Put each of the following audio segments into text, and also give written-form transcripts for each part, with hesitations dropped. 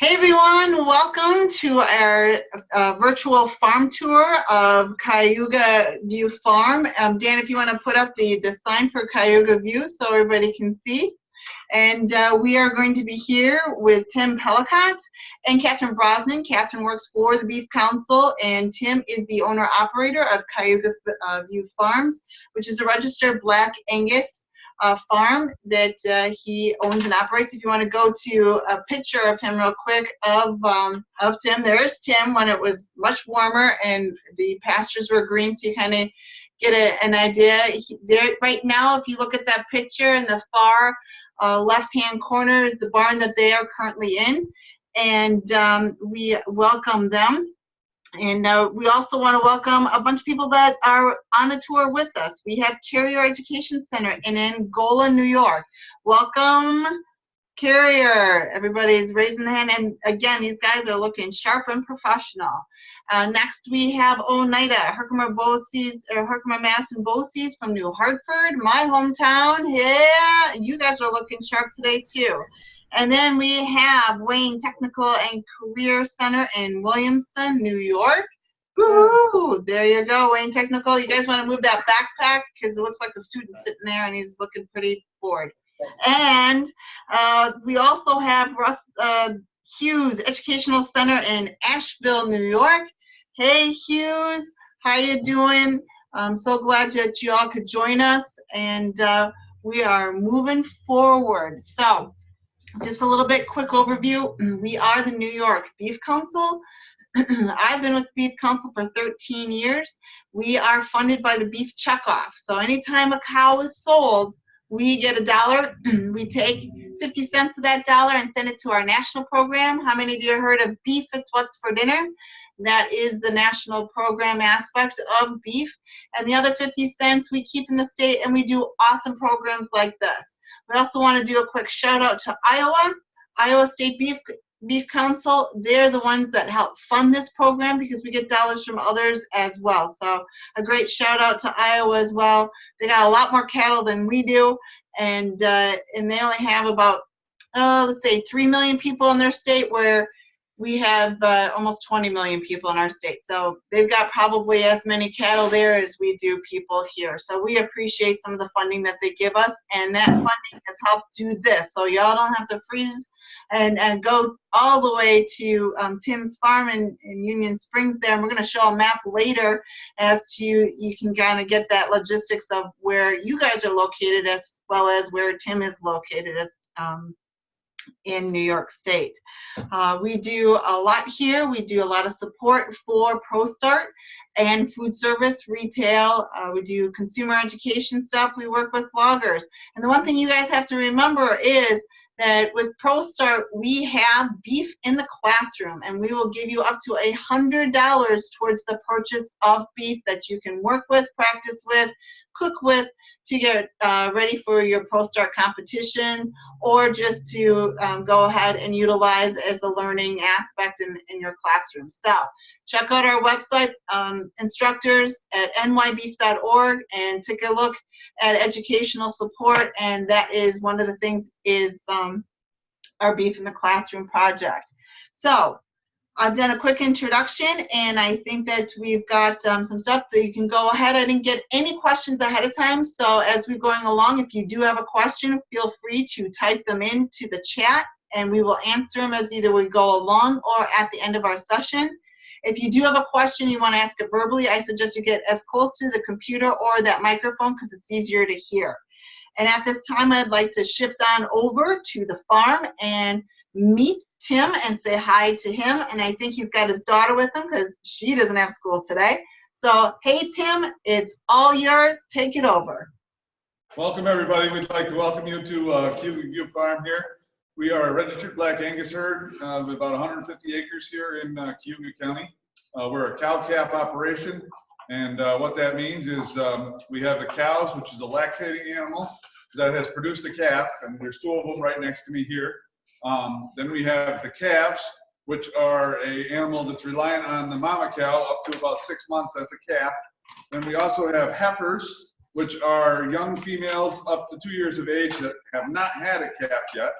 Hey everyone, welcome to our virtual farm tour of Cayuga View Farm. Dan, if you want to put up the sign for Cayuga View so everybody can see. And we are going to be here with Tim Pallokat and Catherine Brosnan. Catherine works for the Beef Council, and Tim is the owner-operator of Cayuga View Farms, which is a registered Black Angus farm that he owns and operates. If you want to go to a picture of him real quick of Tim, there's Tim when it was much warmer and the pastures were green, so you kind of get an idea. Right now, if you look at that picture in the far left-hand corner is the barn that they are currently in, and we welcome them. And we also want to welcome a bunch of people that are on the tour with us. We have Carrier Education Center in Angola, New York. Welcome, Carrier. Everybody's raising their hand. And again, these guys are looking sharp and professional. Next, we have Oneida, Herkimer Madison Boseys from New Hartford, my hometown. Yeah, you guys are looking sharp today, too. And then we have Wayne Technical and Career Center in Williamson, New York. Woo! There you go, Wayne Technical. You guys want to move that backpack because it looks like a student sitting there and he's looking pretty bored. And we also have Russ Hughes Educational Center in Asheville, New York. Hey, Hughes, how you doing? I'm so glad that you all could join us, and we are moving forward. So, just a little bit quick overview. We are the New York Beef Council. I've been with the Beef Council for 13 years. We are funded by the beef checkoff. So anytime a cow is sold, we get $1. We take 50 cents of that dollar and send it to our national program. How many of you have heard of Beef It's What's for Dinner? That is the national program aspect of beef. And the other 50 cents we keep in the state, and we do awesome programs like this. We also want to do a quick shout out to Iowa State Beef Council. They're the ones that help fund this program because we get dollars from others as well. So a great shout out to Iowa as well. They got a lot more cattle than we do, and they only have about, let's say 3 million people in their state, where we have almost 20 million people in our state. So they've got probably as many cattle there as we do people here. So we appreciate some of the funding that they give us, and that funding has helped do this. So y'all don't have to freeze and go all the way to Tim's farm in Union Springs there. And we're going to show a map later as to, you can kind of get that logistics of where you guys are located as well as where Tim is located in New York State. We do a lot here. We do a lot of support for ProStart and food service, retail. We do consumer education stuff. We work with bloggers. And the one thing you guys have to remember is that with ProStart, we have beef in the classroom, and we will give you up to $100 towards the purchase of beef that you can work with, practice with, cook with, to get ready for your ProStart competition, or just to go ahead and utilize as a learning aspect in your classroom. So check out our website, instructors at nybeef.org, and take a look at educational support, and that is one of the things is our Beef in the Classroom project. So I've done a quick introduction, and I think that we've got some stuff that you can go ahead. I didn't get any questions ahead of time, so as we're going along, if you do have a question, feel free to type them into the chat, and we will answer them as either we go along or at the end of our session. If you do have a question, you want to ask it verbally, I suggest you get as close to the computer or that microphone because it's easier to hear. And at this time, I'd like to shift on over to the farm and meet Tim and say hi to him. And I think he's got his daughter with him because she doesn't have school today. So, hey, Tim, it's all yours. Take it over. Welcome, everybody. We'd like to welcome you to Cayuga View Farm here. We are a registered Black Angus herd of about 150 acres here in Cayuga County. We're a cow-calf operation, and what that means is we have the cows, which is a lactating animal that has produced a calf, and there's 2 of them right next to me here. Then we have the calves, which are an animal that's reliant on the mama cow up to about 6 months as a calf. Then we also have heifers, which are young females up to 2 years of age that have not had a calf yet.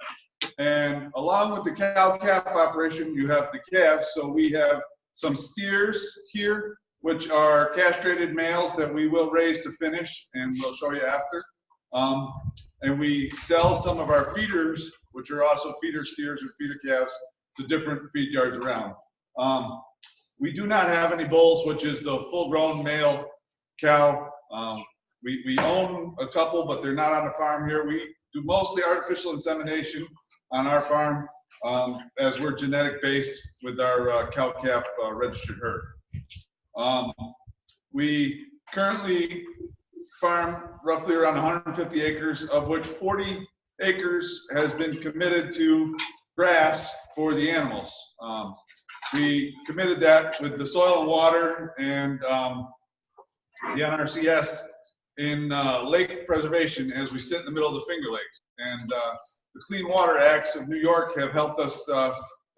And along with the cow-calf operation, you have the calves. So we have some steers here, which are castrated males that we will raise to finish, and we'll show you after. And we sell some of our feeders, which are also feeder steers and feeder calves, to different feed yards around. We do not have any bulls, which is the full-grown male cow. We own a couple, but they're not on the farm here. We do mostly artificial insemination on our farm, as we're genetic based with our cow-calf registered herd. We currently farm roughly around 150 acres, of which 40 acres has been committed to grass for the animals. We committed that with the soil and water and the NRCS in lake preservation as we sit in the middle of the Finger Lakes. And the Clean Water Acts of New York have helped us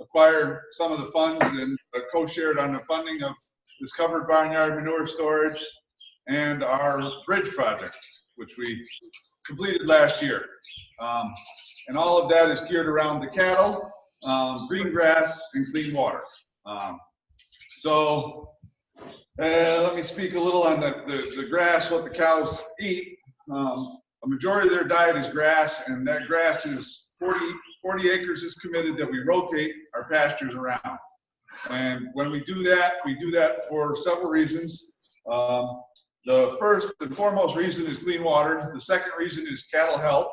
acquire some of the funds and co-shared on the funding of this covered barnyard manure storage and our bridge project, which we completed last year. And all of that is geared around the cattle, green grass, and clean water. Let me speak a little on the grass, what the cows eat. A majority of their diet is grass, and that grass is 40 acres is committed that we rotate our pastures around. And when we do that for several reasons. The first and foremost reason is clean water. The second reason is cattle health.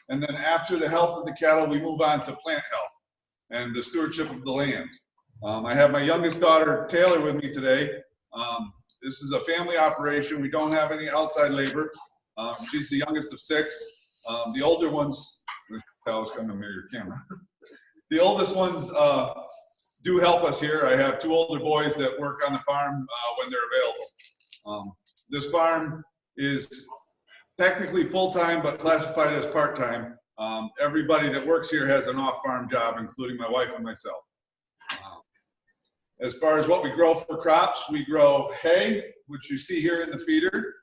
And then after the health of the cattle, we move on to plant health and the stewardship of the land. I have my youngest daughter, Taylor, with me today. This is a family operation. We don't have any outside labor. She's the youngest of 6. The older ones, I was coming near your camera. The oldest ones do help us here. I have 2 older boys that work on the farm when they're available. This farm is technically full-time, but classified as part-time. Everybody that works here has an off-farm job, including my wife and myself. As far as what we grow for crops, we grow hay, which you see here in the feeder.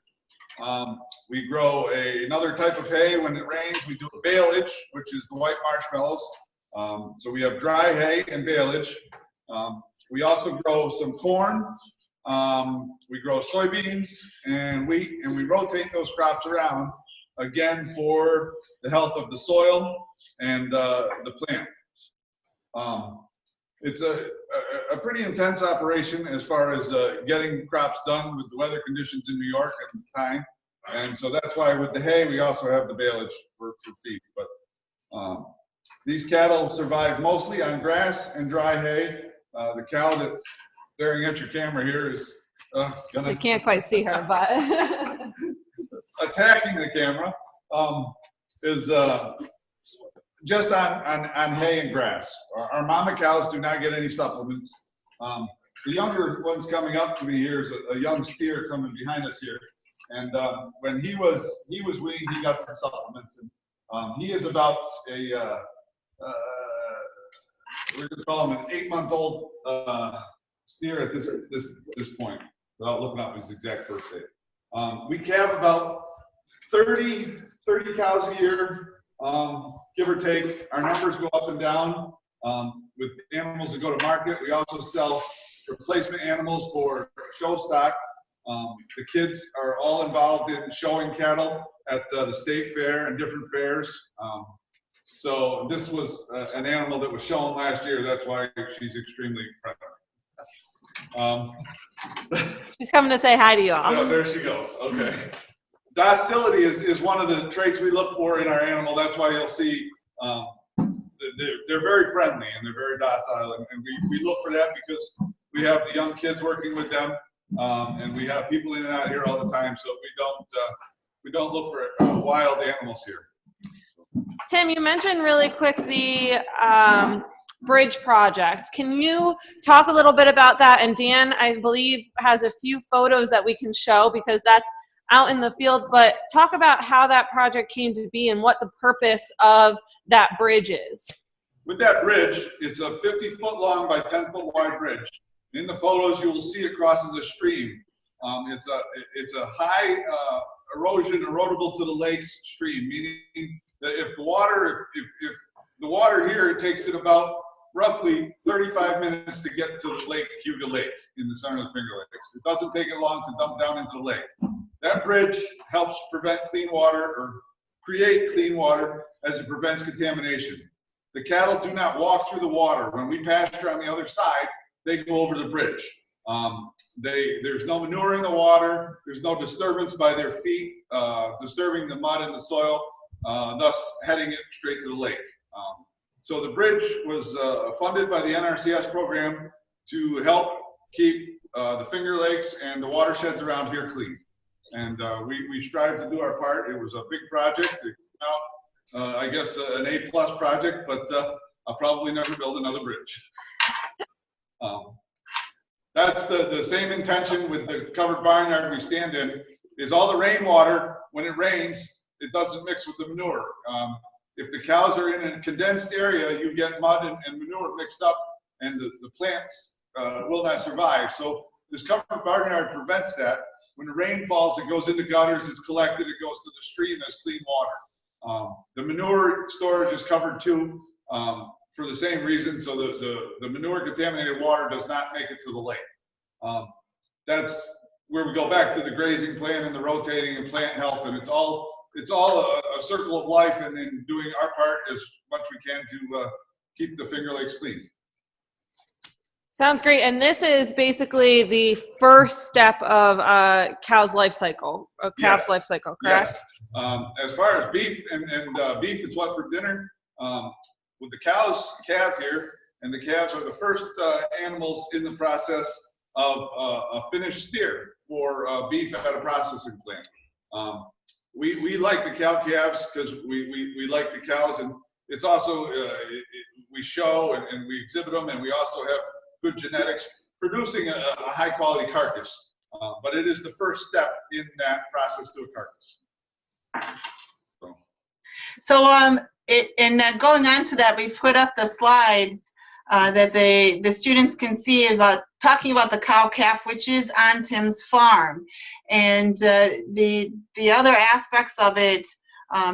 We grow another type of hay. When it rains, we do baleage, which is the white marshmallows. So we have dry hay and baleage. We also grow some corn. We grow soybeans and wheat, and we rotate those crops around, again, for the health of the soil and the plant. It's a pretty intense operation as far as getting crops done with the weather conditions in New York at the time. And so that's why with the hay, we also have the baleage for feed. But these cattle survive mostly on grass and dry hay. The cow that's staring at your camera here is We can't quite see her, but attacking the camera, is just on hay and grass. Our mama cows do not get any supplements. The younger ones coming up to me here is a young steer coming behind us here. And when he was weaned, he got some supplements. And he is about we're going to call him an 8-month-old steer at this point, without looking up his exact birth date. We calve about 30 cows a year, give or take. Our numbers go up and down with animals that go to market. We also sell replacement animals for show stock. The kids are all involved in showing cattle at the state fair and different fairs. So this was an animal that was shown last year. That's why she's extremely friendly. she's coming to say hi to you all. Yeah, there she goes. Okay. Docility is one of the traits we look for in our animal. That's why you'll see they're very friendly and they're very docile. And we look for that because we have the young kids working with them. And we have people in and out here all the time. So we don't look for wild animals here. Tim, you mentioned really quick the bridge project. Can you talk a little bit about that? And Dan, I believe, has a few photos that we can show because that's out in the field. But talk about how that project came to be and what the purpose of that bridge is. With that bridge, it's a 50-foot long by 10-foot wide bridge. In the photos, you will see it crosses a stream. It's a high erosion, erodible to the lakes stream, meaning that if the the water here, it takes it about roughly 35 minutes to get to the lake, Cayuga Lake, in the center of the Finger Lakes. It doesn't take it long to dump down into the lake. That bridge helps prevent clean water, or create clean water, as it prevents contamination. The cattle do not walk through the water. When we pasture on the other side, they go over the bridge. There's no manure in the water. There's no disturbance by their feet, disturbing the mud and the soil, thus heading it straight to the lake. So the bridge was funded by the NRCS program to help keep the Finger Lakes and the watersheds around here clean. And we strive to do our part. It was a big project. It came out, I guess, an A+ project, but I'll probably never build another bridge. That's the same intention with the covered barnyard we stand in, is all the rainwater, when it rains, it doesn't mix with the manure. If the cows are in a condensed area, you get mud and manure mixed up, and the plants will not survive. So this covered barnyard prevents that. When the rain falls, it goes into gutters, it's collected, it goes to the stream as clean water. The manure storage is covered too, for the same reason, so the manure contaminated water does not make it to the lake. That's where we go back to the grazing plan and the rotating and plant health, and it's all a circle of life, and in doing our part as much we can to keep the Finger Lakes clean. Sounds great. And this is basically the first step of cow's life cycle, a calf's life cycle, correct? Yes. As far as beef and beef, it's what for dinner. With the calf here, and the calves are the first animals in the process of a finished steer for beef at a processing plant. We like the cow calves because we like the cows, and it's also we show and we exhibit them, and we also have good genetics, producing a high quality carcass. But it is the first step in that process to a carcass. So going on to that, we put up the slides that the students can see about talking about the cow calf, which is on Tim's farm, and the other aspects of it.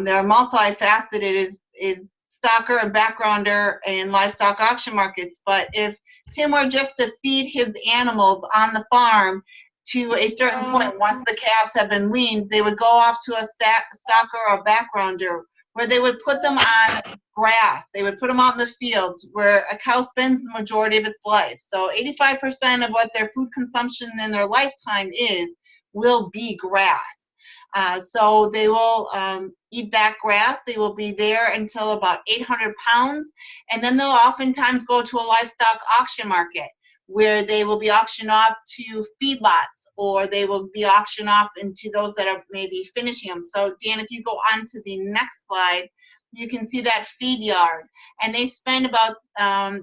They're multifaceted. Is stocker and backgrounder and livestock auction markets. But if Tim were just to feed his animals on the farm to a certain point, once the calves have been weaned, they would go off to a stocker or a backgrounder, where they would put them on grass. They would put them out in the fields where a cow spends the majority of its life. So 85% of what their food consumption in their lifetime will be grass. So they will eat that grass. They will be there until about 800 pounds. And then they'll oftentimes go to a livestock auction market, where they will be auctioned off to feedlots, or they will be auctioned off into those that are maybe finishing them. So Dan, if you go on to the next slide, you can see that feed yard. And they spend about,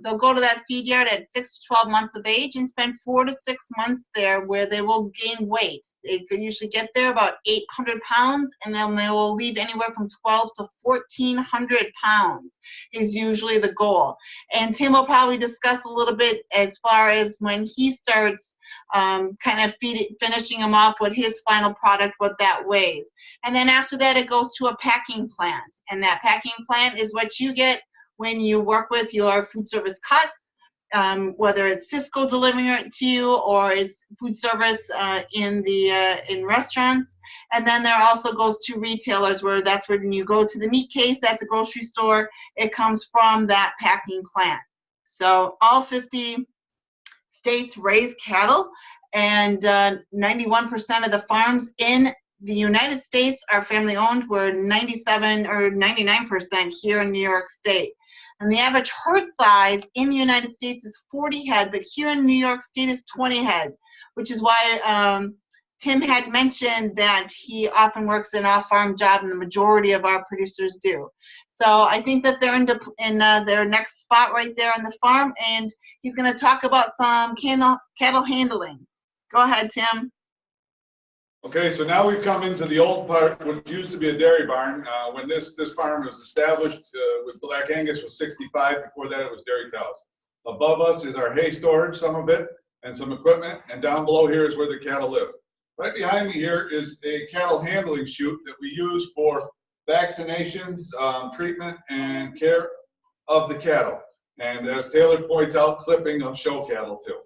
they'll go to that feed yard at 6 to 12 months of age and spend 4 to 6 months there, where they will gain weight. They usually get there about 800 pounds, and then they will leave anywhere from 12 to 1,400 pounds is usually the goal. And Tim will probably discuss a little bit as far as when he starts kind of finishing them off with his final product, what that weighs. And then after that, it goes to a packing plant. And that packing plant is what you get when you work with your food service cuts, whether it's Cisco delivering it to you or it's food service in restaurants. And then there also goes to retailers, where that's when you go to the meat case at the grocery store, it comes from that packing plant. So all 50 states raise cattle, and 91% of the farms in the United States are family owned. We're 97 or 99% here in New York State. And the average herd size in the United States is 40 head, but here in New York State is 20 head, which is why Tim had mentioned that he often works an off-farm job, and the majority of our producers do. So I think that they're in their next spot right there on the farm, and he's going to talk about some cattle handling. Go ahead, Tim. Okay, so now we've come into the old part, what used to be a dairy barn. When this farm was established with Black Angus was 65. Before that, it was dairy cows. Above us is our hay storage, some of it, and some equipment, and down below here is where the cattle live. Right behind me here is a cattle handling chute that we use for vaccinations, treatment, and care. of the cattle. And as Taylor points out, clipping of show cattle too.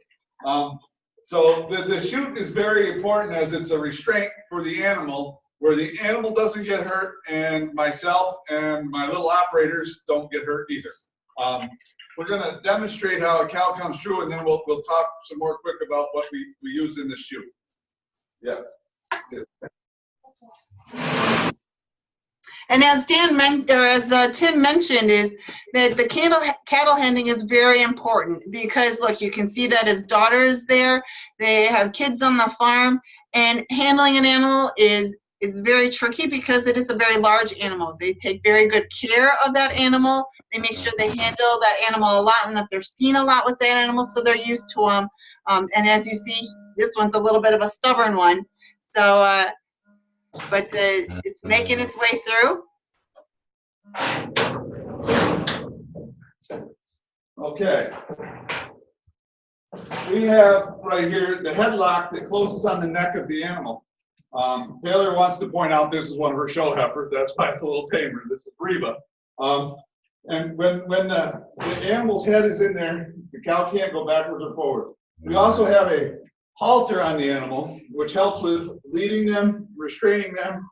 So the chute is very important as it's a restraint for the animal, where the animal doesn't get hurt and myself and my little operators don't get hurt either. We're going to demonstrate how a cow comes through, and then we'll talk some more quick about what we use in the chute. Yes. And as Tim mentioned, is that the cattle handling is very important, because look, you can see that his daughter is there. They have kids on the farm, and handling an animal is very tricky because it is a very large animal. They take very good care of that animal. They make sure they handle that animal a lot, and that they're seen a lot with that animal, so they're used to them. And as you see, this one's a little bit of a stubborn one. So, but it's making its way through. Okay. We have right here the headlock that closes on the neck of the animal. Taylor wants to point out this is one of her show heifers. That's why it's a little tamer. This is Reba. And when the animal's head is in there, the cow can't go backwards or forward. We also have a halter on the animal, which helps with leading them, restraining them,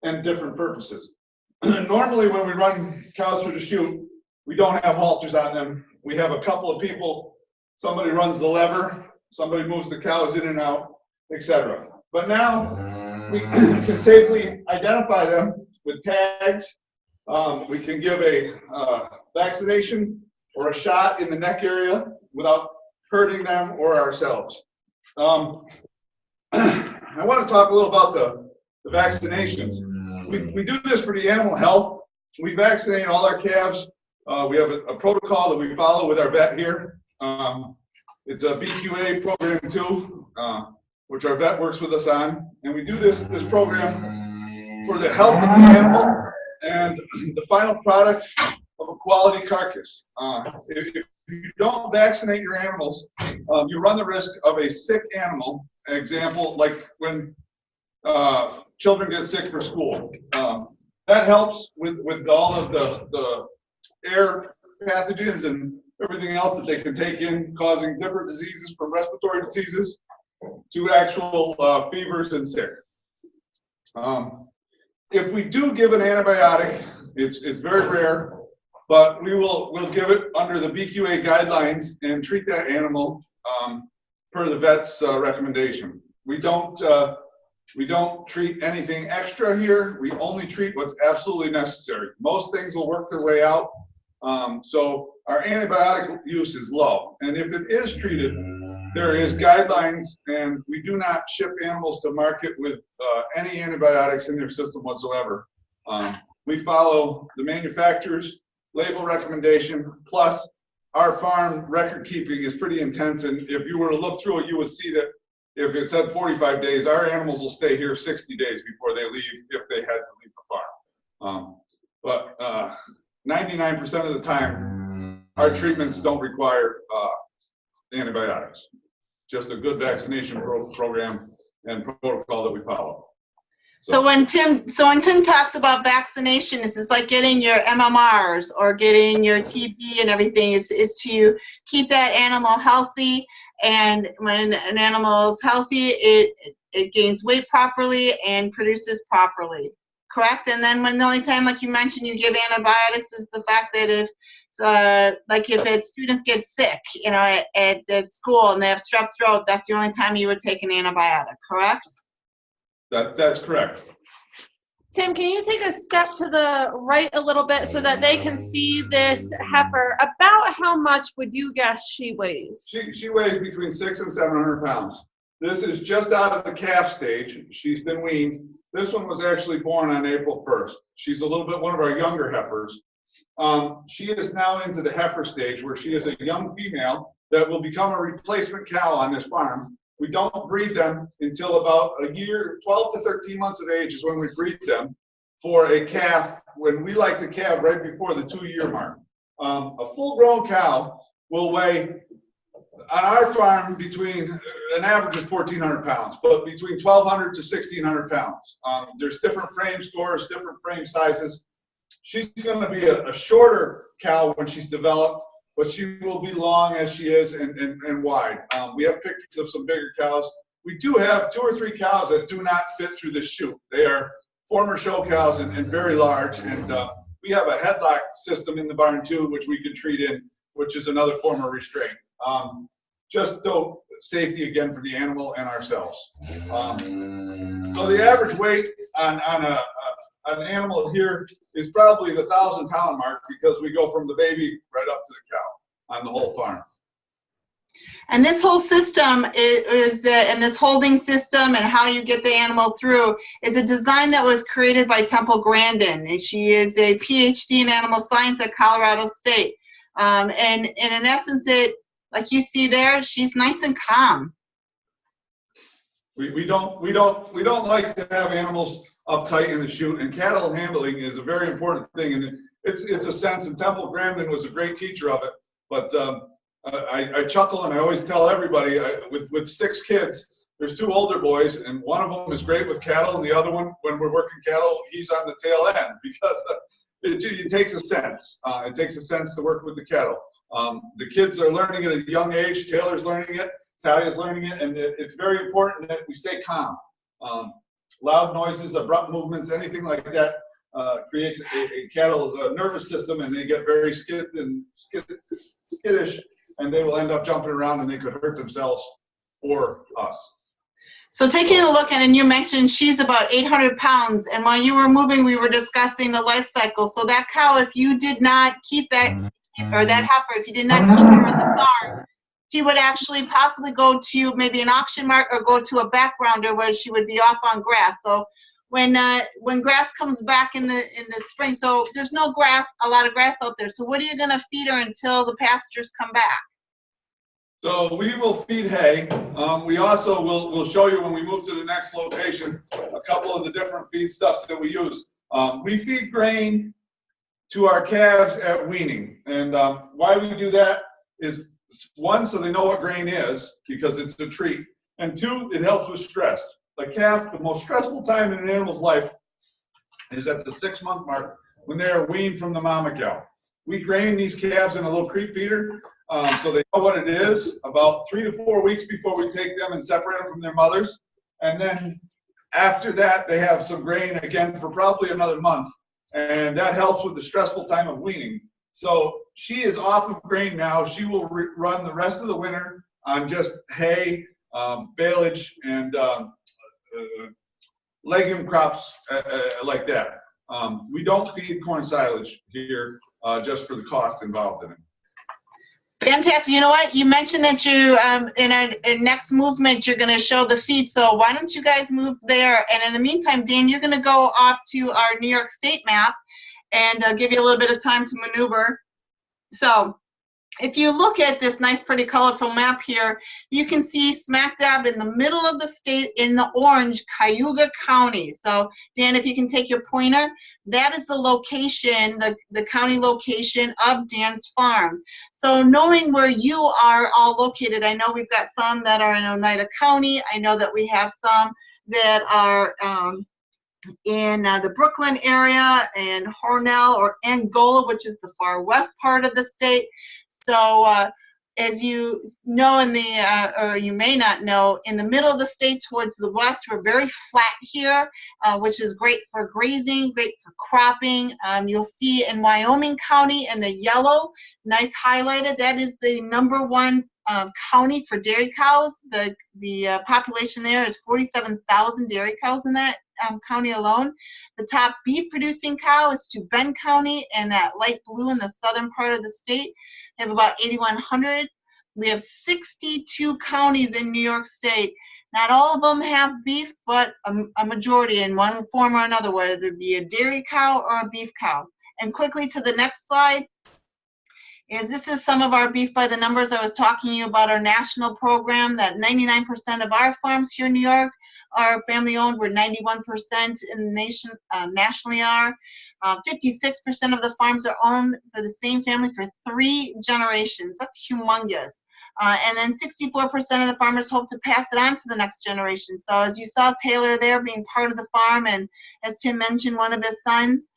and different purposes. Normally, when we run cows through the chute, we don't have halters on them. We have a couple of people, somebody runs the lever, somebody moves the cows in and out, etc. But now we can safely identify them with tags. We can give a vaccination or a shot in the neck area without hurting them or ourselves. I want to talk a little about the vaccinations. We do this for the animal health. We vaccinate all our calves. We have a protocol that we follow with our vet here. It's a BQA program too, which our vet works with us on. And we do this program for the health of the animal and the final product of a quality carcass. If you don't vaccinate your animals, you run the risk of a sick animal. An example, like when children get sick for school. That helps with all of the air pathogens and everything else that they can take in, causing different diseases, from respiratory diseases to actual fevers and sick. If we do give an antibiotic, it's very rare, but we'll give it under the BQA guidelines and treat that animal per the vet's recommendation. We don't treat anything extra here. We only treat what's absolutely necessary. Most things will work their way out. So our antibiotic use is low. And if it is treated, there is guidelines, and we do not ship animals to market with any antibiotics in their system whatsoever. We follow the manufacturer's label recommendation, plus our farm record keeping is pretty intense. And if you were to look through it, you would see that if it said 45 days, our animals will stay here 60 days before they leave, if they had to leave the farm. But 99% of the time, our treatments don't require antibiotics. Just a good vaccination program and protocol that we follow. So when Tim talks about vaccinations, it's like getting your MMRs or getting your TB and everything is to keep that animal healthy. And when an animal is healthy, it gains weight properly and produces properly, correct? And then when the only time, like you mentioned, you give antibiotics is the fact that if students get sick, at school and they have strep throat, that's the only time you would take an antibiotic, correct? That's correct. Tim, can you take a step to the right a little bit so that they can see this heifer? About how much would you guess she weighs? She weighs between 600 and 700 pounds. This is just out of the calf stage. She's been weaned. This one was actually born on April 1st. She's a little bit one of our younger heifers. She is now into the heifer stage, where she is a young female that will become a replacement cow on this farm. We don't breed them until about a year, 12 to 13 months of age is when we breed them for a calf, when we like to calve right before the 2-year mark. A full-grown cow will weigh, on our farm, between, an average of 1,400 pounds, but between 1,200 to 1,600 pounds. There's different frame scores, different frame sizes. She's going to be a shorter cow when she's developed, but she will be long as she is and wide. We have pictures of some bigger cows. We do have 2 or 3 cows that do not fit through the chute. They are former show cows and very large, and we have a headlock system in the barn too, which we can treat in, which is another form of restraint. Just so safety again for the animal and ourselves. So the average weight on an animal here is probably the 1,000-pound mark, because we go from the baby right up to the cow on the whole farm. And this whole system is and this holding system and how you get the animal through is a design that was created by Temple Grandin. And she is a PhD in animal science at Colorado State. And in essence, like you see there, she's nice and calm. We don't like to have animals uptight in the chute, and cattle handling is a very important thing. And it's a sense, and Temple Grandin was a great teacher of it. But I chuckle, and I always tell everybody, with 6 kids, there's 2 older boys, and one of them is great with cattle, and the other one, when we're working cattle, he's on the tail end, because it takes a sense. It takes a sense to work with the cattle. The kids are learning at a young age. Taylor's learning it. Talia's learning it, and it's very important that we stay calm. Loud noises, abrupt movements, anything like that creates a cattle's nervous system, and they get very skittish, and they will end up jumping around, and they could hurt themselves or us. So taking a look at, and you mentioned she's about 800 pounds, and while you were moving, we were discussing the life cycle. So that cow, if you did not keep that, or that heifer, if you did not keep her in the farm, she would actually possibly go to maybe an auction market or go to a backgrounder where she would be off on grass. So when grass comes back in the spring, so there's no grass, a lot of grass out there. So what are you going to feed her until the pastures come back? So we will feed hay. We also will show you when we move to the next location a couple of the different feedstuffs that we use. We feed grain to our calves at weaning, and why we do that is, 1, so they know what grain is, because it's a treat, and 2, it helps with stress. The calf, the most stressful time in an animal's life is at the 6-month mark, when they are weaned from the mama cow. We grain these calves in a little creep feeder, so they know what it is, about 3 to 4 weeks before we take them and separate them from their mothers. And then after that, they have some grain again for probably another month, and that helps with the stressful time of weaning. So she is off of grain now. She will run the rest of the winter on just hay, baleage, and legume crops like that. We don't feed corn silage here just for the cost involved in it. Fantastic. You know what? You mentioned that you, in our next movement, you're going to show the feed. So why don't you guys move there? And in the meantime, Dan, you're going to go off to our New York State map and give you a little bit of time to maneuver. So if you look at this nice, pretty, colorful map here, you can see smack dab in the middle of the state in the orange, Cayuga County. So Dan, if you can take your pointer, that is the location, the county location of Dan's farm. So knowing where you are all located, I know we've got some that are in Oneida County. I know that we have some that are in the Brooklyn area, and Hornell or Angola, which is the far west part of the state. So as you know, or you may not know, in the middle of the state towards the west, we're very flat here, which is great for grazing, great for cropping. You'll see in Wyoming County in the yellow, nice highlighted, that is the #1 county for dairy cows. The population there is 47,000 dairy cows in that county alone. The top beef producing cow is to Bend County, and that light blue in the southern part of the state. They have about 8,100. We have 62 counties in New York State. Not all of them have beef, but a majority in one form or another, whether it be a dairy cow or a beef cow. And quickly to the next slide. This is some of our beef by the numbers. I was talking to you about our national program, that 99% of our farms here in New York are family owned. We're 91% in the nation, nationally are. 56% of the farms are owned for the same family for 3 generations. That's humongous. And then 64% of the farmers hope to pass it on to the next generation. So as you saw Taylor there being part of the farm, and as Tim mentioned, one of his sons,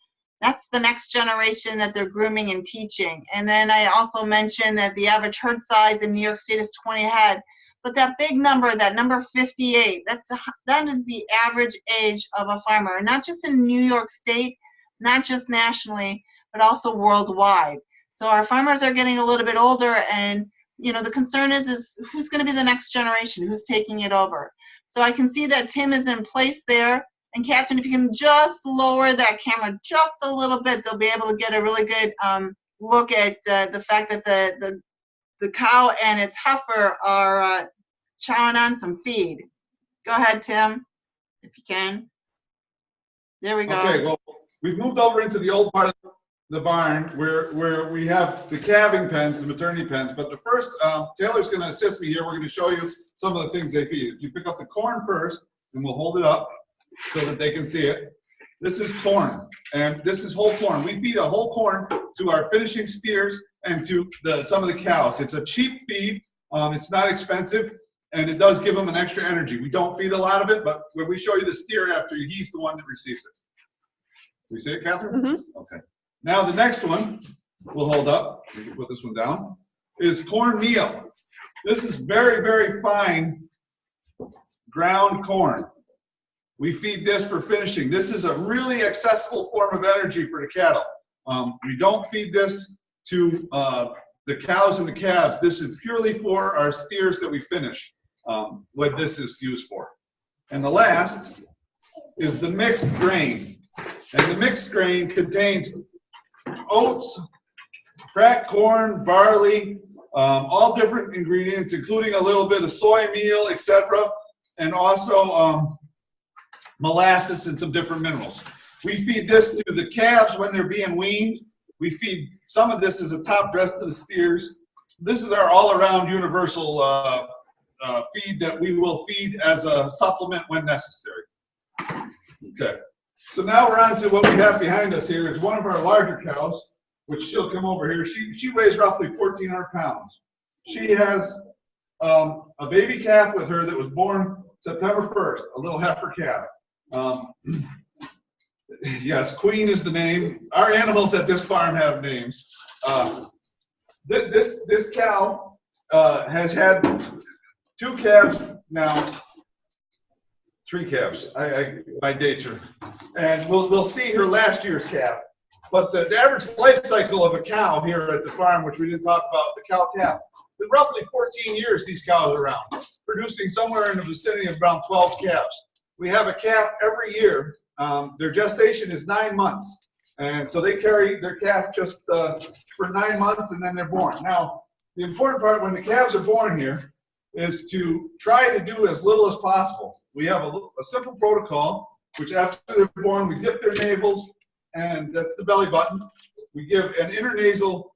That's the next generation that they're grooming and teaching. And then I also mentioned that the average herd size in New York State is 20 head. But that big number, that number 58, that is the average age of a farmer, not just in New York State, not just nationally, but also worldwide. So our farmers are getting a little bit older, and you know the concern is who's going to be the next generation, who's taking it over. So I can see that Tim is in place there. And Catherine, if you can just lower that camera just a little bit, they'll be able to get a really good look at the fact that the cow and its heifer are chowing on some feed. Go ahead, Tim, if you can. There we go. Okay, well, we've moved over into the old part of the barn where we have the calving pens, the maternity pens. But the first, Taylor's going to assist me here. We're going to show you some of the things they feed. If you pick up the corn first, and we'll hold it up so that they can see it. This is corn, and this is whole corn. We feed a whole corn to our finishing steers and to some of the cows. It's a cheap feed. It's not expensive, and it does give them an extra energy. We don't feed a lot of it, but when we show you the steer after, he's the one that receives it. Do you see it, Catherine? Mm-hmm. Okay. Now the next one we'll hold up. We can put this one down. Is cornmeal. This is very, very fine ground corn. We feed this for finishing. This is a really accessible form of energy for the cattle. We don't feed this to the cows and the calves. This is purely for our steers that we finish, what this is used for. And the last is the mixed grain. And the mixed grain contains oats, cracked corn, barley, all different ingredients, including a little bit of soy meal, etc. And also molasses and some different minerals. We feed this to the calves when they're being weaned. We feed some of this as a top dress to the steers. This is our all-around universal feed that we will feed as a supplement when necessary. Okay, so now we're on to what we have behind us here. Is one of our larger cows, which she'll come over here. She weighs roughly 1,400 pounds. She has a baby calf with her that was born September 1st, a little heifer calf. Yes, Queen is the name. Our animals at this farm have names. This cow has had 2 calves now, 3 calves. My dates are, and we'll see her last year's calf. But the average life cycle of a cow here at the farm, which we didn't talk about, the cow-calf, is roughly 14 years these cows are around, producing somewhere in the vicinity of around 12 calves. We have a calf every year. Their gestation is 9 months. And so they carry their calf just for 9 months, and then they're born. Now, the important part when the calves are born here is to try to do as little as possible. We have a simple protocol, which after they're born, we dip their navels, and that's the belly button. We give an intranasal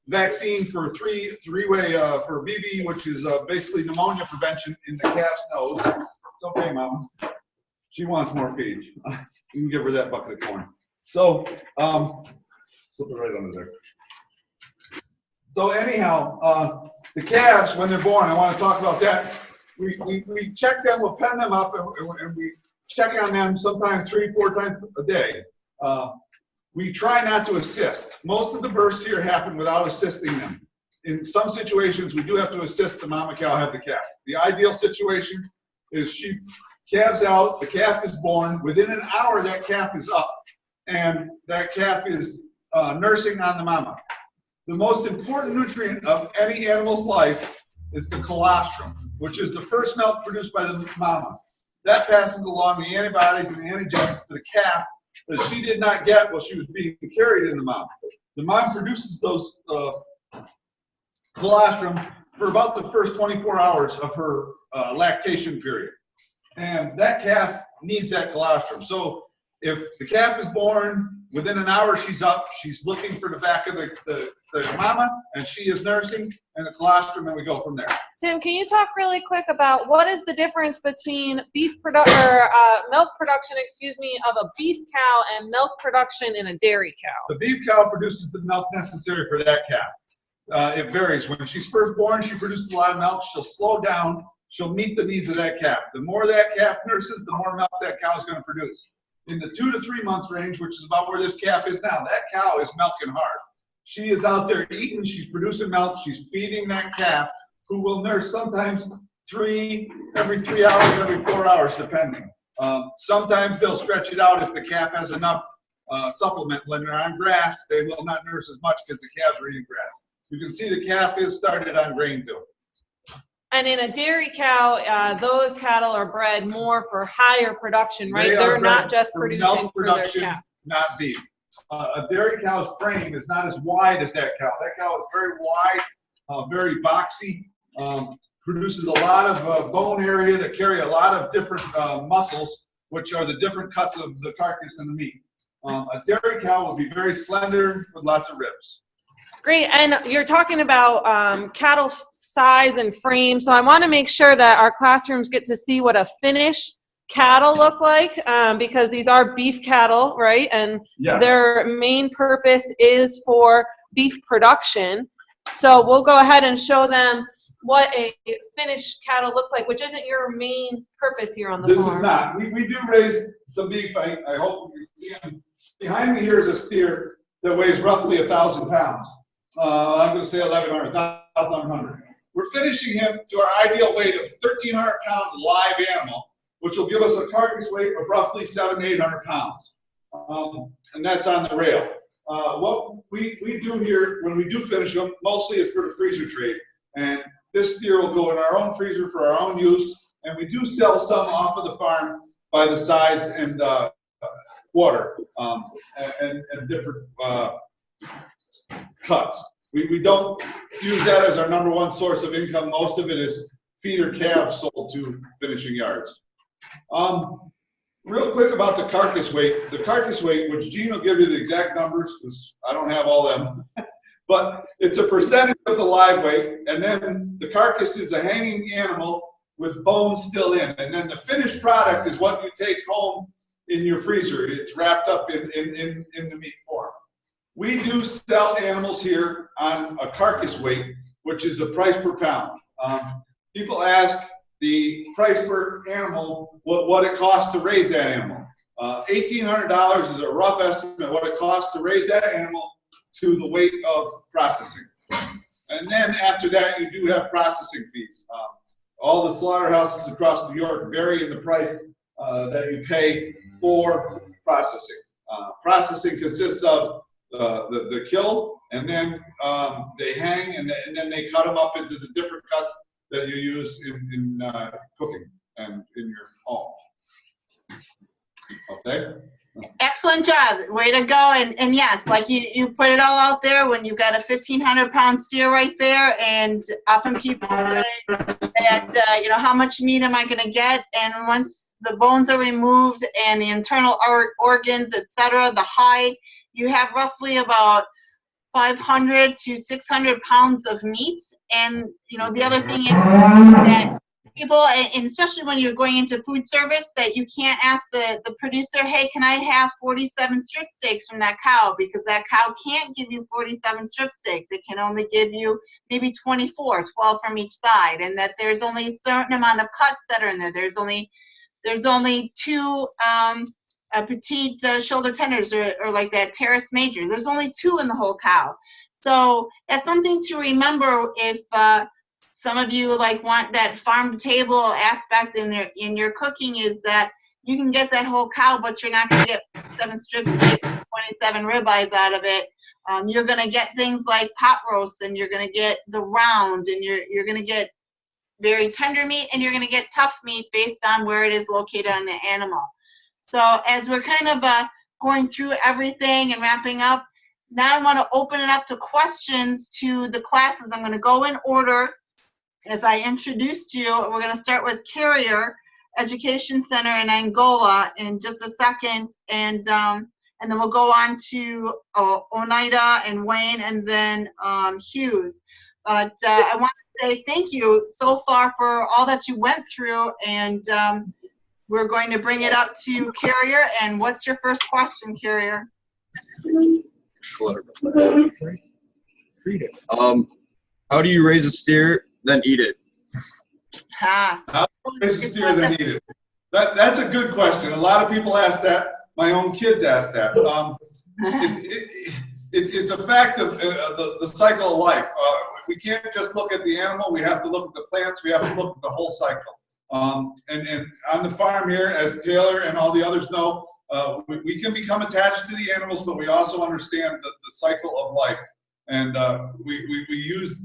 vaccine for three-way for BV, which is basically pneumonia prevention in the calf's nose. It's okay, Mama. She wants more feed. You can give her that bucket of corn. So, slip it right under there. So anyhow, the calves, when they're born, I want to talk about that. We check them, we'll pen them up, and we check on them sometimes 3-4 times a day. We try not to assist. Most of the births here happen without assisting them. In some situations, we do have to assist the mama cow have the calf. The ideal situation is she calves out, the calf is born. Within an hour, that calf is up, and that calf is nursing on the mama. The most important nutrient of any animal's life is the colostrum, which is the first milk produced by the mama. That passes along the antibodies and the antigens to the calf that she did not get while she was being carried in the mom. The mom produces those colostrum for about the first 24 hours of her lactation period. And that calf needs that colostrum. So if the calf is born, within an hour she's up, she's looking for the back of the mama, and she is nursing, and the colostrum, and we go from there. Tim, can you talk really quick about what is the difference between milk production, of a beef cow and milk production in a dairy cow? The beef cow produces the milk necessary for that calf. It varies. When she's first born, she produces a lot of milk. She'll slow down. She'll meet the needs of that calf. The more that calf nurses, the more milk that cow is going to produce. in the 2 to 3 month range, which is about where this calf is now. That cow is milking hard. She is out there eating, she's producing milk, she's feeding that calf, who will nurse sometimes every 3 hours, every 4 hours, depending. Sometimes they'll stretch it out if the calf has enough supplement. When they're on grass, they will not nurse as much because the calves are eating grass. You can see the calf is started on grain too. And in a dairy cow, those cattle are bred more for higher production, right? They're not just producing milk for their production, calf. not beef. A dairy cow's frame is not as wide as that cow. That cow is very wide, very boxy, produces a lot of bone area to carry a lot of different muscles, which are the different cuts of the carcass and the meat. A dairy cow will be very slender with lots of ribs. Great, and you're talking about cattle size and frame, so I want to make sure that our classrooms get to see what a finished cattle look like, because these are beef cattle, right? And yes, their main purpose is for beef production. So we'll go ahead and show them what a finished cattle look like, which isn't your main purpose here on the farm. This is not. We do raise some beef. I hope you can see them. Behind me here is a steer that weighs roughly 1,000 pounds. I'm going to say 1,100. We're finishing him to our ideal weight of 1,300 pound live animal, which will give us a carcass weight of roughly 700 to 800 pounds. And that's on the rail. What we do here, when we do finish them, mostly is for the freezer trade. And this steer will go in our own freezer for our own use. And we do sell some off of the farm by the sides and water and different cuts. We don't use that as our #1 source of income. Most of it is feeder calves sold to finishing yards. Real quick about the carcass weight. The carcass weight, which Gene will give you the exact numbers, because I don't have all them, but it's a percentage of the live weight, and then the carcass is a hanging animal with bones still in, and then the finished product is what you take home in your freezer. It's wrapped up in the meat form. We do sell animals here on a carcass weight, which is a price per pound. People ask the price per animal, what it costs to raise that animal. $1,800 is a rough estimate of what it costs to raise that animal to the weight of processing. And then after that, you do have processing fees. All the slaughterhouses across New York vary in the price that you pay for processing. Processing consists of the kill, and then they hang, and then they cut them up into the different cuts that you use in cooking and in your home. Okay? Excellent job. Way to go. And yes, like you put it all out there when you've got a 1,500 pound steer right there, and often people say that, how much meat am I going to get? And once the bones are removed and the internal organs, etc., the hide, you have roughly about 500 to 600 pounds of meat. And the other thing is that people, and especially when you're going into food service, that you can't ask the producer, hey, can I have 47 strip steaks from that cow? Because that cow can't give you 47 strip steaks. It can only give you maybe 24, 12 from each side, and that there's only a certain amount of cuts that are in there. There's only two petite shoulder tenders, or like that terrace major. There's only 2 in the whole cow. So that's something to remember if some of you want that farm to table aspect in your cooking, is that you can get that whole cow, but you're not going to get 7 strip steaks and 27 ribeyes out of it. You're going to get things like pot roasts, and you're going to get the round, and you're going to get very tender meat, and you're going to get tough meat based on where it is located on the animal. So as we're kind of going through everything and wrapping up, now I want to open it up to questions to the classes. I'm going to go in order as I introduced you. We're going to start with Carrier Education Center in Angola in just a second, and then we'll go on to Oneida and Wayne, and then Hughes. But I want to say thank you so far for all that you went through, and we're going to bring it up to Carrier. And what's your first question, Carrier? How do you raise a steer, then eat it? How do you raise a steer, then eat it? That's a good question. A lot of people ask that. my own kids ask that. It's a fact of the cycle of life. We can't just look at the animal. We have to look at the plants. We have to look at the whole cycle. And on the farm here, as Taylor and all the others know, we can become attached to the animals, but we also understand the cycle of life. And we use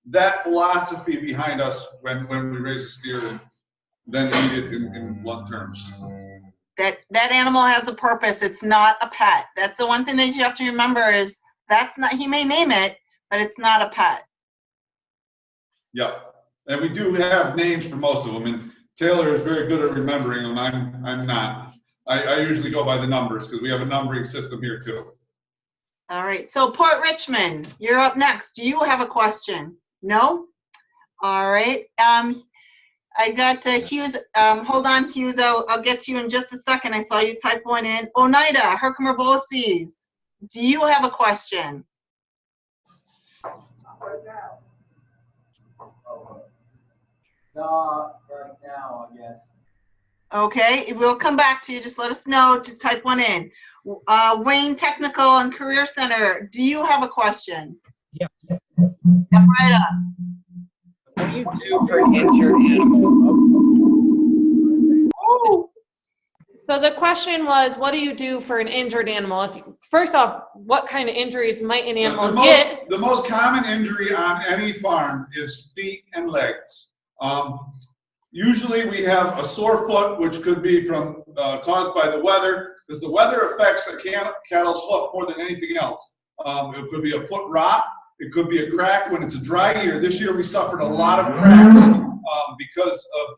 that philosophy behind us when we raise a steer and then eat it in blunt terms. That animal has a purpose. It's not a pet. That's the one thing that you have to remember is that's not, he may name it, but it's not a pet. Yeah, and we do have names for most of them, and Taylor is very good at remembering them. I'm not. I usually go by the numbers because we have a numbering system here too. All right, so Port Richmond, you're up next. Do you have a question? No? All right. I got Hughes. Hold on, Hughes. I'll get to you in just a second. I saw you type one in. Oneida, Herkimer-Bosse's. Do you have a question? Right now. Not right now, I guess. Okay, we'll come back to you. Just let us know. Just type one in. Wayne Technical and Career Center, do you have a question? Yep. Step right up. What do you do for an injured animal? Ooh. So the question was, what do you do for an injured animal? First off, what kind of injuries might an animal get? The most common injury on any farm is feet and legs. Usually we have a sore foot, which could be from caused by the weather, because the weather affects a cattle's hoof more than anything else. It could be a foot rot. It could be a crack when it's a dry year. This year we suffered a lot of cracks because of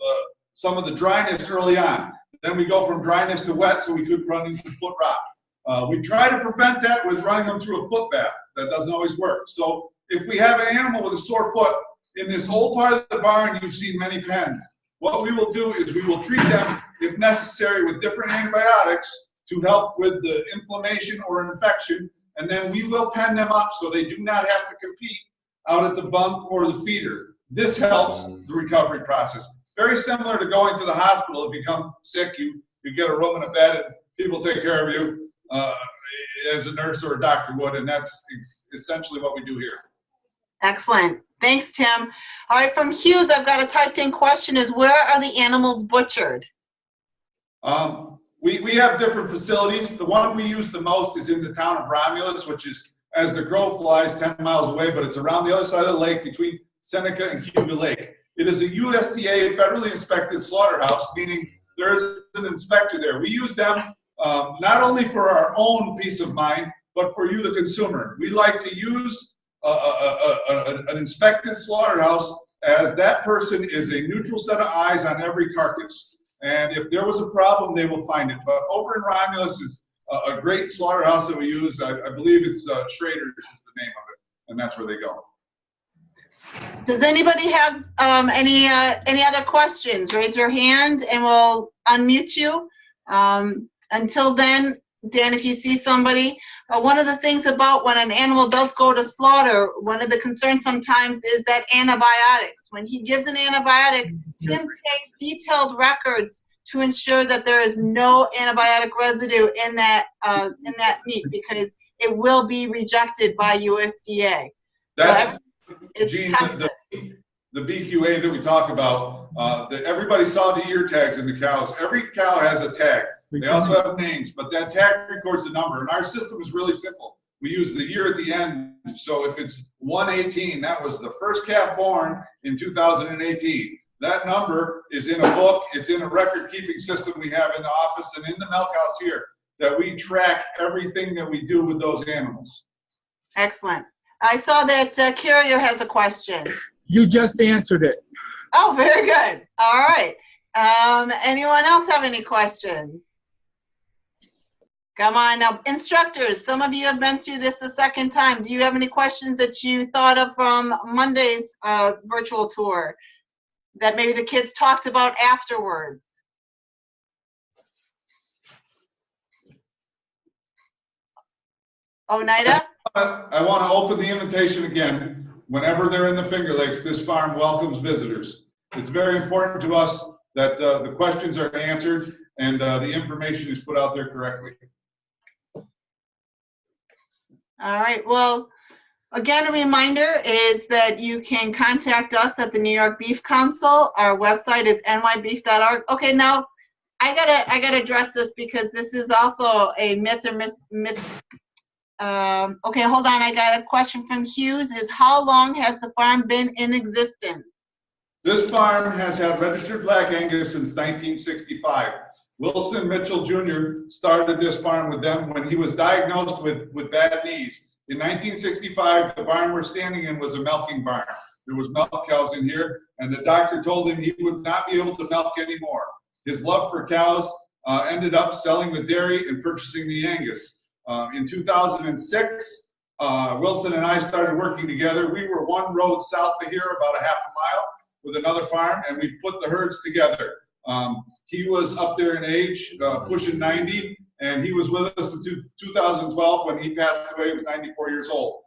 some of the dryness early on. Then we go from dryness to wet, so we could run into foot rot. We try to prevent that with running them through a foot bath. That doesn't always work. So if we have an animal with a sore foot, in this whole part of the barn, you've seen many pens. What we will do is we will treat them, if necessary, with different antibiotics to help with the inflammation or infection, and then we will pen them up so they do not have to compete out at the bunk or the feeder. This helps the recovery process. Very similar to going to the hospital. If you come sick, you get a room and a bed, and people take care of you as a nurse or a doctor would, and that's essentially what we do here. Excellent. Thanks, Tim. All right, from Hughes, I've got a typed in question is, where are the animals butchered? We have different facilities. The one we use the most is in the town of Romulus, which is, as the crow flies, 10 miles away, but it's around the other side of the lake between Seneca and Cayuga Lake. It is a USDA federally inspected slaughterhouse, meaning there is an inspector there. We use them not only for our own peace of mind, but for you, the consumer. We like to use an inspected slaughterhouse, as that person is a neutral set of eyes on every carcass. And if there was a problem, they will find it. But over in Romulus is a great slaughterhouse that we use. I believe it's Schrader's is the name of it, and that's where they go. Does anybody have any other questions? Raise your hand and we'll unmute you. Until then, Dan, if you see somebody, one of the things about when an animal does go to slaughter, one of the concerns sometimes is that antibiotics. When he gives an antibiotic, Tim takes detailed records to ensure that there is no antibiotic residue in that meat, because it will be rejected by USDA. That's It's Gene, tested. the BQA that we talk about, that everybody saw the ear tags in the cows. Every cow has a tag. They also have names, but that tag records the number. And our system is really simple. We use the year at the end. So if it's 118, that was the first calf born in 2018. That number is in a book. It's in a record-keeping system we have in the office and in the milk house here, that we track everything that we do with those animals. Excellent. I saw that Carrier has a question. You just answered it. Oh, very good. All right. Anyone else have any questions? Come on now, instructors, some of you have been through this the second time. Do you have any questions that you thought of from Monday's virtual tour that maybe the kids talked about afterwards? Oneida? I want to open the invitation again. Whenever they're in the Finger Lakes, this farm welcomes visitors. It's very important to us that the questions are answered. and the information is put out there correctly. All right. Well, again, a reminder is that you can contact us at the New York Beef Council. Our website is nybeef.org. Okay, now I gotta address this because this is also a myth or myth. Okay, hold on. I got a question from Hughes. Is how long has the farm been in existence? This farm has had registered Black Angus since 1965. Wilson Mitchell Jr. started this farm with them when he was diagnosed with bad knees. In 1965, the barn we're standing in was a milking barn. There was milk cows in here, and the doctor told him he would not be able to milk anymore. His love for cows ended up selling the dairy and purchasing the Angus. In 2006, Wilson and I started working together. We were one road south of here, about a half a mile, with another farm, and we put the herds together. He was up there in age, pushing 90, and he was with us until 2012 when he passed away. He was 94 years old.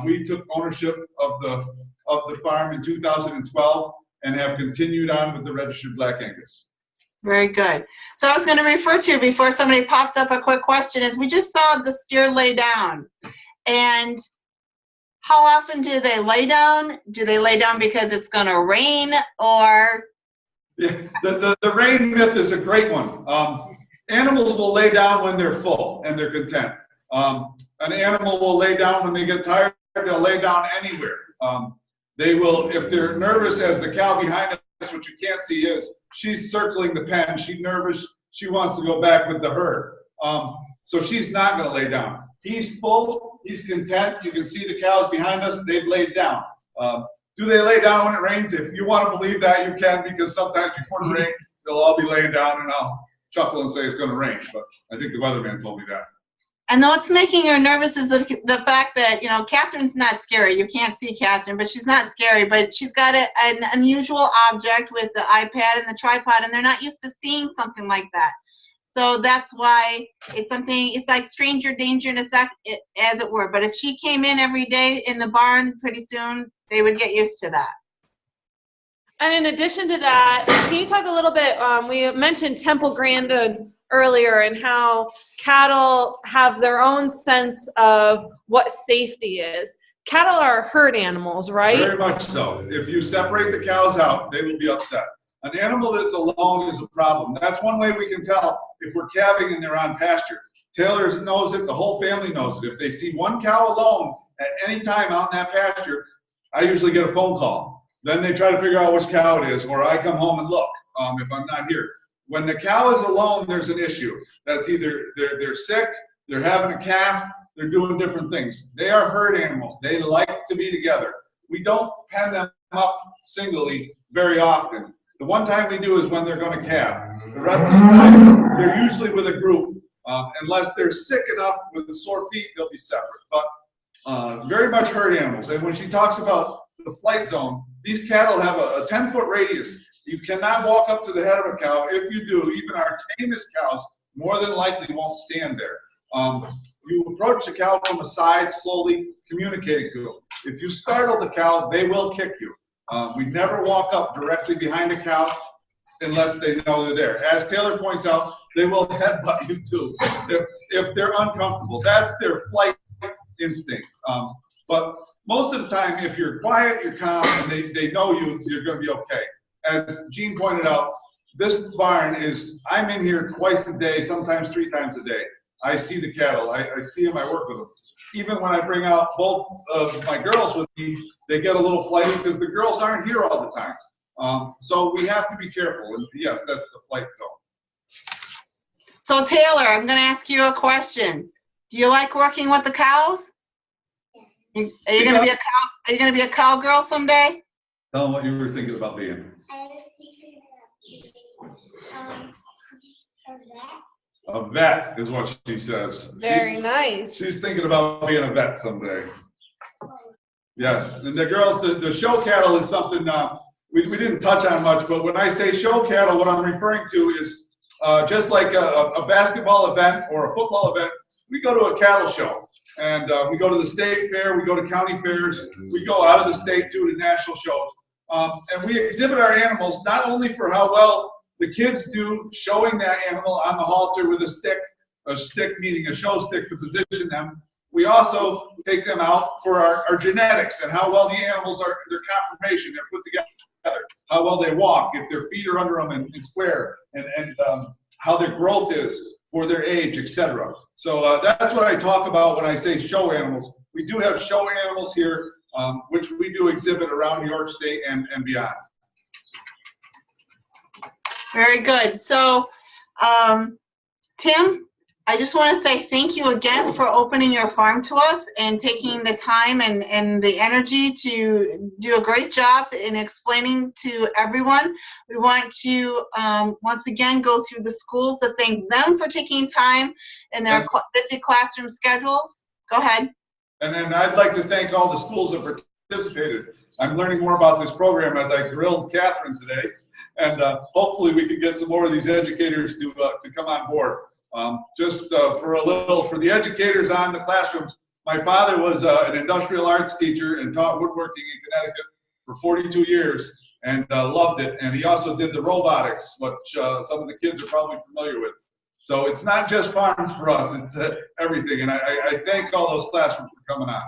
We took ownership of the farm in 2012 and have continued on with the registered Black Angus. Very good. So I was going to refer to, before somebody popped up, a quick question is, we just saw the steer lay down. And how often do they lay down? Do they lay down because it's going to rain, or? Yeah, the rain myth is a great one. Animals will lay down when they're full and they're content. An animal will lay down when they get tired. They'll lay down anywhere. They will, if they're nervous, as the cow behind us, what you can't see is, she's circling the pen. She's nervous. She wants to go back with the herd. So she's not going to lay down. He's full. He's content. You can see the cows behind us. They've laid down. Do they lay down when it rains? If you want to believe that, you can, because sometimes before the rain, they'll all be laying down, and I'll chuckle and say it's going to rain. But I think the weatherman told me that. And what's making her nervous is the fact that, you know, Catherine's not scary. You can't see Catherine, but she's not scary. But she's got an unusual object with the iPad and the tripod, and they're not used to seeing something like that. So that's why it's something, it's like stranger danger in a sec, as it were. But if she came in every day in the barn, pretty soon they would get used to that. And in addition to that, can you talk a little bit, we mentioned Temple Grandin earlier, and how cattle have their own sense of what safety is. Cattle are herd animals, right? Very much so. If you separate the cows out, they will be upset. An animal that's alone is a problem. That's one way we can tell if we're calving and they're on pasture. Taylor knows it, the whole family knows it. If they see one cow alone at any time out in that pasture, I usually get a phone call. Then they try to figure out which cow it is, or I come home and look if I'm not here. When the cow is alone, there's an issue. That's either they're sick, they're having a calf, they're doing different things. They are herd animals. They like to be together. We don't pen them up singly very often. The one time we do is when they're going to calve. The rest of the time, they're usually with a group. Unless they're sick enough with the sore feet, they'll be separate. But very much herd animals. And when she talks about the flight zone, these cattle have a 10-foot radius. You cannot walk up to the head of a cow. If you do, even our tamest cows more than likely won't stand there. You approach the cow from the side, slowly communicating to them. If you startle the cow, they will kick you. We never walk up directly behind a cow unless they know they're there. As Taylor points out, they will headbutt you too if they're uncomfortable. That's their flight instinct. But most of the time, if you're quiet, you're calm, and they know you, you're going to be okay. As Gene pointed out, this barn is, I'm in here twice a day, sometimes 3 times a day. I see the cattle. I see them, I work with them. Even when I bring out both of my girls with me, they get a little flighty because the girls aren't here all the time. So we have to be careful. And yes, that's the flight zone. So Taylor, I'm going to ask you a question. Do you like working with the cows? Are you going to be a cow? Are you going to be a cowgirl someday? Tell them what you were thinking about being. I was thinking about a vet. A vet is what she says. Very nice. She's thinking about being a vet someday. Yes, and the girls, the show cattle is something we didn't touch on much, but when I say show cattle, what I'm referring to is just like a basketball event or a football event, we go to a cattle show. And we go to the state fair, we go to county fairs, we go out of the state to national shows. And we exhibit our animals not only for how well the kids do showing that animal on the halter with a stick meaning a show stick to position them. We also take them out for our genetics and how well the animals are, their conformation, they're put together, how well they walk, if their feet are under them and square, and how their growth is for their age, etc. So that's what I talk about when I say show animals. We do have show animals here, which we do exhibit around New York State and beyond. Very good. So, Tim, I just want to say thank you again for opening your farm to us and taking the time and the energy to do a great job in explaining to everyone. We want to once again go through the schools to thank them for taking time in their busy classroom schedules. Go ahead. And then I'd like to thank all the schools that participated. I'm learning more about this program as I grilled Catherine today, and hopefully we can get some more of these educators to come on board. Just for the educators on the classrooms, my father was an industrial arts teacher and taught woodworking in Connecticut for 42 years and loved it. And he also did the robotics, which some of the kids are probably familiar with. So it's not just farms for us, it's everything. And I thank all those classrooms for coming on.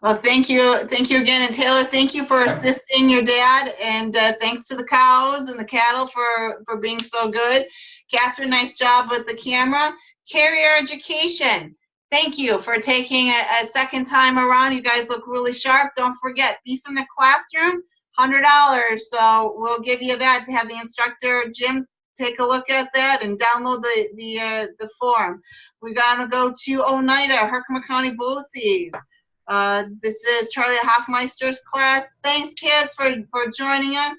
Well, thank you again. And Taylor, thank you for assisting your dad, and thanks to the cows and the cattle for being so good. Catherine, nice job with the camera. Carrier Education, thank you for taking a second time around. You guys look really sharp. Don't forget, Beef in the Classroom, $100. So we'll give you that to have the instructor, Jim, take a look at that and download the form. We're gonna go to Oneida, Herkimer County BOCES. This is Charlie Hoffmeister's class. Thanks, kids, for joining us.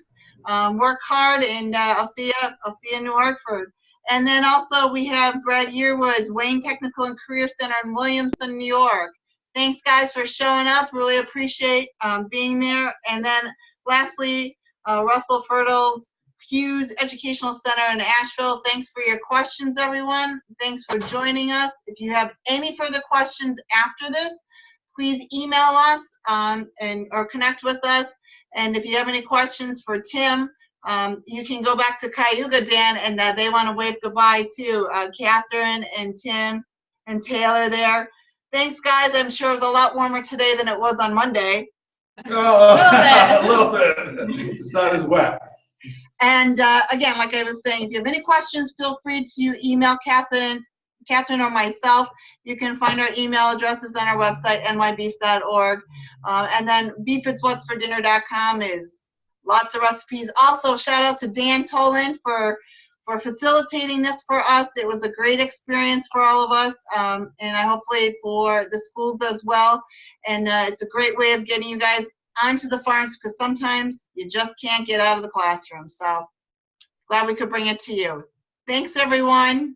Work hard, and I'll see you in New Hartford. And then also we have Brad Yearwood's Wayne Technical and Career Center in Williamson, New York. Thanks, guys, for showing up. Really appreciate being there. And then lastly, Russell Fertle's Hughes Educational Center in Asheville. Thanks for your questions, everyone. Thanks for joining us. If you have any further questions after this, please email us or connect with us. And if you have any questions for Tim, you can go back to Cayuga, Dan, and they want to wave goodbye to Catherine and Tim and Taylor there. Thanks, guys. I'm sure it was a lot warmer today than it was on Monday. A little bit. It's not as wet. And again, like I was saying, if you have any questions, feel free to email Catherine or myself. You can find our email addresses on our website, nybeef.org. And then beefitswhatsfordinner.com is lots of recipes. Also, shout out to Dan Toland for facilitating this for us. It was a great experience for all of us, and hopefully for the schools as well. And it's a great way of getting you guys onto the farms, because sometimes you just can't get out of the classroom. So glad we could bring it to you. Thanks, everyone.